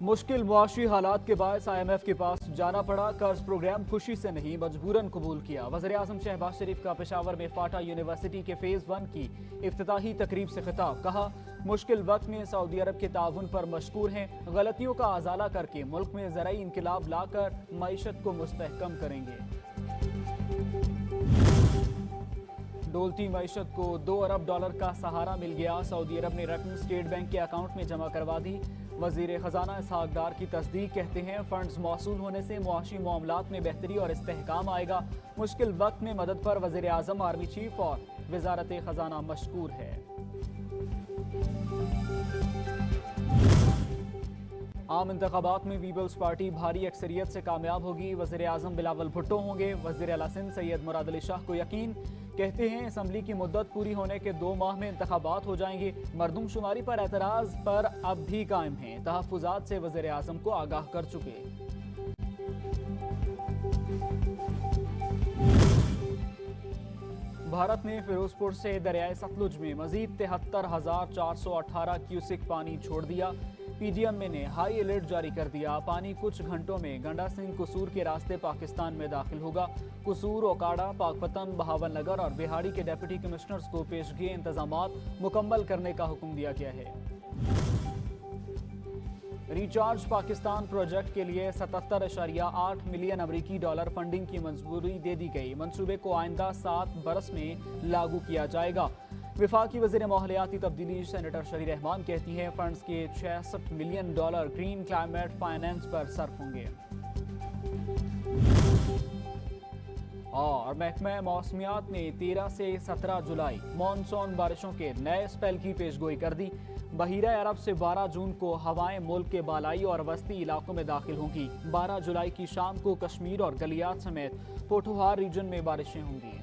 मुश्किल मुआशी हालात के बायस IMF के पास जाना पड़ा। कर्ज प्रोग्राम खुशी से नहीं मजबूरन कबूल किया। वज़ीर-ए-आज़म शहबाज शरीफ का पेशावर में फाटा यूनिवर्सिटी के फेज़ 1 की इफ्तिताही तकरीब से खिताब। कहा, मुश्किल वक्त में सऊदी अरब के ताउन पर मशकूर हैं। गलतियों का अजाला करके मुल्क में ज़राई इनकलाब लाकर मईशत को मुस्तहकम करेंगे। डोलती मईशत को $2 अरब का सहारा मिल गया। सऊदी अरब ने रकम स्टेट बैंक के अकाउंट में जमा करवा दी। वजीर खजाना इसहाक डार की तस्दीक कहते हैं, फंड्स मौसूल होने से मुआशी मामलात में बेहतरी और इस्तेहकाम आएगा। मुश्किल वक्त में मदद पर वजीर आजम, आर्मी चीफ और वजारत खजाना मशकूर है। आम इंतखाबात में पीपल्स पार्टी भारी अक्सरियत से कामयाब होगी। वज़ीर आज़म बिलावल भुट्टो होंगे। वज़ीर आला सिंध सैयद मुराद अली शाह को यकीन। कहते हैं, असम्बली की मुद्दत पूरी होने के 2 माह में इंतखाबात हो जाएंगे। मरदमशुमारी पर एतराज़ पर अब भी कायम हैं। तहफ़्फ़ुज़ात से वज़ीर आज़म को आगाह कर चुके। भारत ने फिरोजपुर से दरियाए सतलुज में मजीद 73,418 क्यूसिक पानी छोड़ दिया। PDM ने हाई अलर्ट जारी कर दिया। पानी कुछ घंटों में गंडा सिंह कसूर के रास्ते पाकिस्तान में दाखिल होगा। कसूर, ओकाड़ा, पाकपतन, बहावल नगर और बिहाड़ी के डिप्टी कमिश्नर्स को पेशगी इंतजामात मुकम्मल करने का हुक्म दिया गया है। रिचार्ज पाकिस्तान प्रोजेक्ट के लिए 77.8 मिलियन अमरीकी डॉलर फंडिंग की मंजूरी दे दी गई। मंसूबे को आइंदा 7 बरस में लागू किया जाएगा। विफाकी वज़ीर माहौलियाती तब्दीली सेनेटर शरी रहमान कहती हैं, फंड्स के $66 मिलियन ग्रीन क्लाइमेट फाइनेंस पर सर्फ होंगे। और महकमा मौसमियात ने 13 से 17 जुलाई मानसून बारिशों के नए स्पेल की पेशगोई कर दी। बहीरा अरब से 12 जून को हवाएं मुल्क के बालाई और वस्ती इलाकों में दाखिल होंगी। 12 जुलाई की शाम को कश्मीर और गलियात समेत पोठोहार रीजन में बारिशें होंगी।